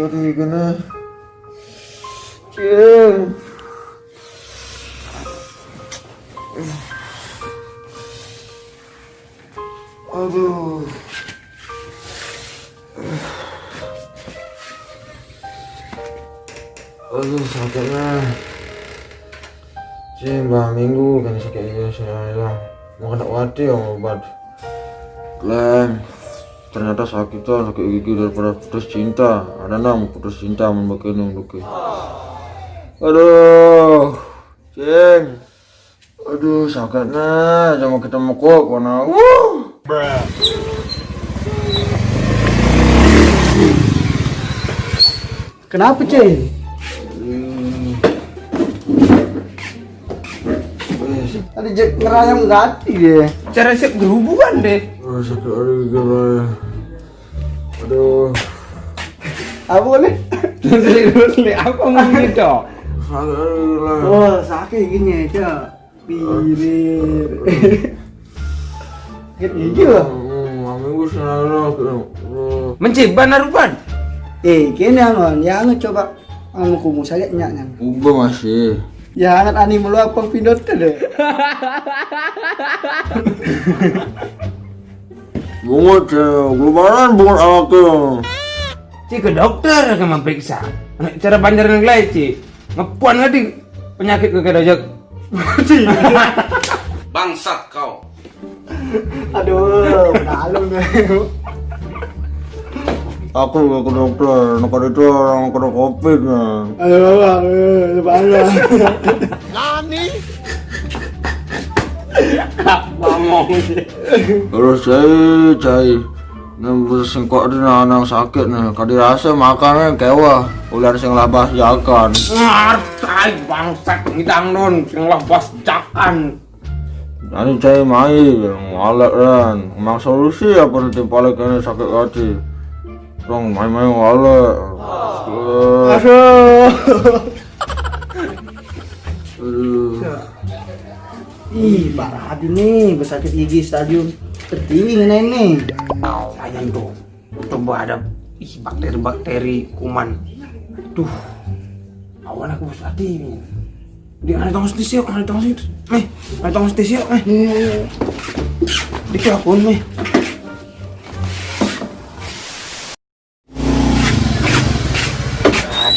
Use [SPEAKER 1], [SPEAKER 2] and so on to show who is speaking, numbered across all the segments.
[SPEAKER 1] Sakit gini. Cing. Aduh. Aduh sakitnya. Cing, minggu kan sakitnya saya mau kena wati obat. Klaim. Ternyata sakitnya sakit gigi daripada putus cinta. Ada nang putus cinta membakenung duki. Aduh, Cing. Aduh sakitnya, jangan ketemu kok mana.
[SPEAKER 2] Kenapa, Cing? Tadi ngerayam ganti deh.
[SPEAKER 3] Cara siap berhubungan deh.
[SPEAKER 1] Sakit gigi lah. Aduh.
[SPEAKER 2] Apa boleh?
[SPEAKER 3] Terus apa ngomong itu?
[SPEAKER 1] Sakit gigi lah.
[SPEAKER 2] Oh, sakit giginya, Cok. Pirir. Sakit gigi loh.
[SPEAKER 1] Minggu selalu.
[SPEAKER 3] Menciban naruban.
[SPEAKER 2] Kini angon, yang coba anu kumu saya nyaknya.
[SPEAKER 1] Ubah masih.
[SPEAKER 2] Ya angan ani meluapang pindot deh.
[SPEAKER 1] Bungut, gulubaran bungut aku.
[SPEAKER 3] Ci ke dokter akan memeriksa. Cara panjaran lain Ci. Ngepuan nggak di penyakit ke kedajak.
[SPEAKER 4] Bangsat kau.
[SPEAKER 2] Aduh, malu deh.
[SPEAKER 1] Aku ke dokter, nakar itu orang kena covid nah.
[SPEAKER 2] Aduh, bangga.
[SPEAKER 3] Nani? Ngomong sih.
[SPEAKER 1] Terus cai nembus singkok di nang sakit nih. Kadi rasa makannya kewa, ular sing labas jakan.
[SPEAKER 3] Ngartai bangsat ngidang non sing labas jakan.
[SPEAKER 1] Ani cai mai, ngalek kan. Emang solusi apa nanti paling kena sakit hati. Dong main-main ngalek.
[SPEAKER 2] Aduh.
[SPEAKER 1] Aduh.
[SPEAKER 2] Ih, parah hati nih, bersakit gigi stadium tertinggi ini.
[SPEAKER 3] Sayang tuh. Coba ada bakteri-bakteri kuman. Duh. Awalnya aku besar hati. Di ada tong stisiok, ada tong stisiok. Ada tong stisiok, Di akun nih.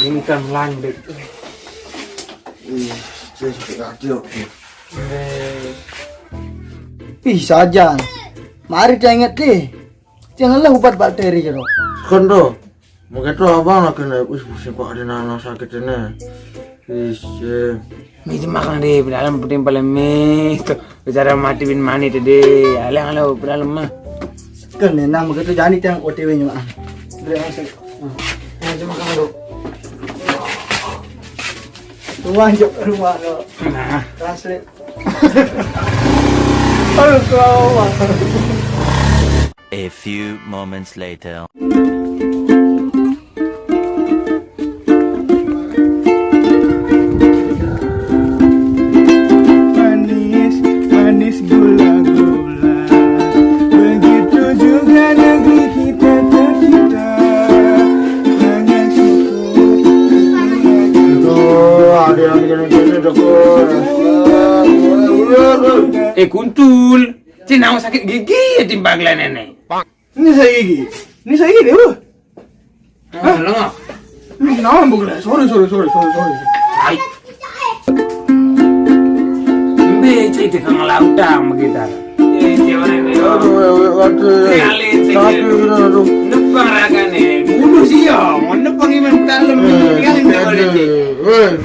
[SPEAKER 3] Ini kan landek.
[SPEAKER 1] Saya sakit hati oke.
[SPEAKER 2] Ih, saja. Mari kita ingat deh. Janganlah ubat bakteri gitu.
[SPEAKER 1] Kan tuh, mungkin tuh abang lagi naik pusing kok ada nang sakit ini. Iya.
[SPEAKER 3] Mesti makan deh, dalam puting paling meh. Bicara mati bin mani tuh deh. Alang dalam mah.
[SPEAKER 2] Kan nang begitu jadi yang OTW nya mah. Beri masuk.
[SPEAKER 3] Cuma makan dulu.
[SPEAKER 2] Rumah jok rumah lo.
[SPEAKER 3] Nah,
[SPEAKER 2] Translate. Aduh, kau.
[SPEAKER 5] A few moments later.
[SPEAKER 2] Manis, manis gula-gula. Begitu juga negeri kita tercipta. Jangan syukur.
[SPEAKER 1] Ada yang gini-gini dokter.
[SPEAKER 3] kuntul. Cina mau sakit gigi ya timbang nenek.
[SPEAKER 2] Ini saya gigi. Ini saya gigi deh.
[SPEAKER 3] Ah, lengah.
[SPEAKER 2] Ini kenapa bukan? Sorry.
[SPEAKER 3] Hai. Mbe cerita kang lautang begitu.
[SPEAKER 1] Aduh.
[SPEAKER 3] Nepang ragane. Bunuh sih ya. Mau nepang iman dalam kali boleh.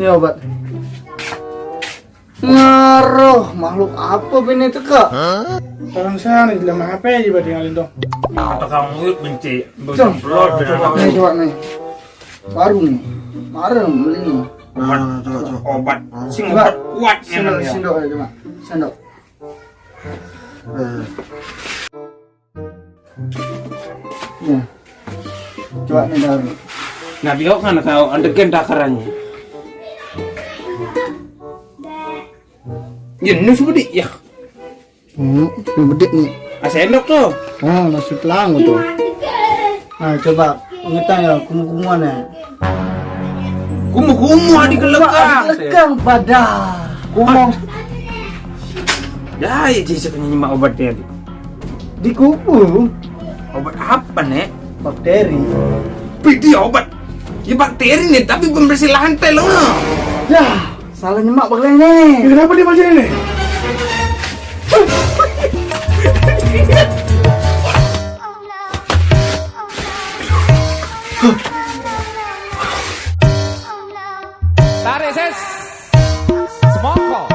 [SPEAKER 2] Ini obat. Ngaruh makhluk apa bini itu kak?
[SPEAKER 6] Orang sana di dalam HP aja buat tinggalin dong.
[SPEAKER 3] Atau kamu benci.
[SPEAKER 2] Coba nih. Baru nih. Baru beli nih.
[SPEAKER 3] Obat. Sing obat kuat
[SPEAKER 2] Sendok aja coba. Sendok. Ya. Coba nih baru.
[SPEAKER 3] Nah dia kan kau andekan takarannya. Ya nu sudah ya.
[SPEAKER 2] Ini bedek nih.
[SPEAKER 3] sendok tuh.
[SPEAKER 2] Nah, nasi pelangu tuh. Nah, coba ngetang ya, kumu-kumuan ya.
[SPEAKER 3] Kumu adik lekang.
[SPEAKER 2] Lekang pada. Kumong
[SPEAKER 3] Ya, ya jadi saya nyimak obatnya.
[SPEAKER 2] di kuku.
[SPEAKER 3] Obat apa nek?
[SPEAKER 2] Bakteri.
[SPEAKER 3] Pidi obat. Ya bakteri nih, tapi pembersih lantai loh.
[SPEAKER 2] Ya, salah nyemak bakteri nih.
[SPEAKER 6] Kenapa dia macam ini?
[SPEAKER 4] Tarik ses. Semongko.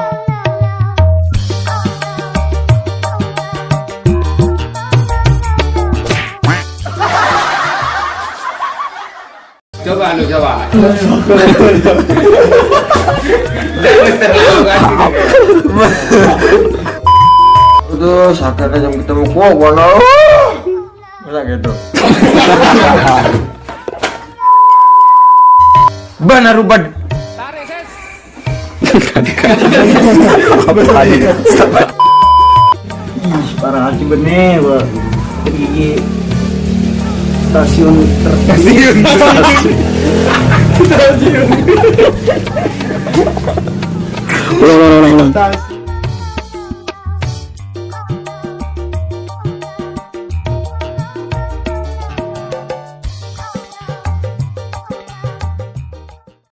[SPEAKER 3] Coba. Jangan terlalu kan.
[SPEAKER 1] Itu sakitnya jam ketemu gua mana? Masa gitu.
[SPEAKER 3] Benar ubad.
[SPEAKER 4] Tarik ses.
[SPEAKER 2] Ih, parah hati bener, Pak. Gigi stasiun ulang.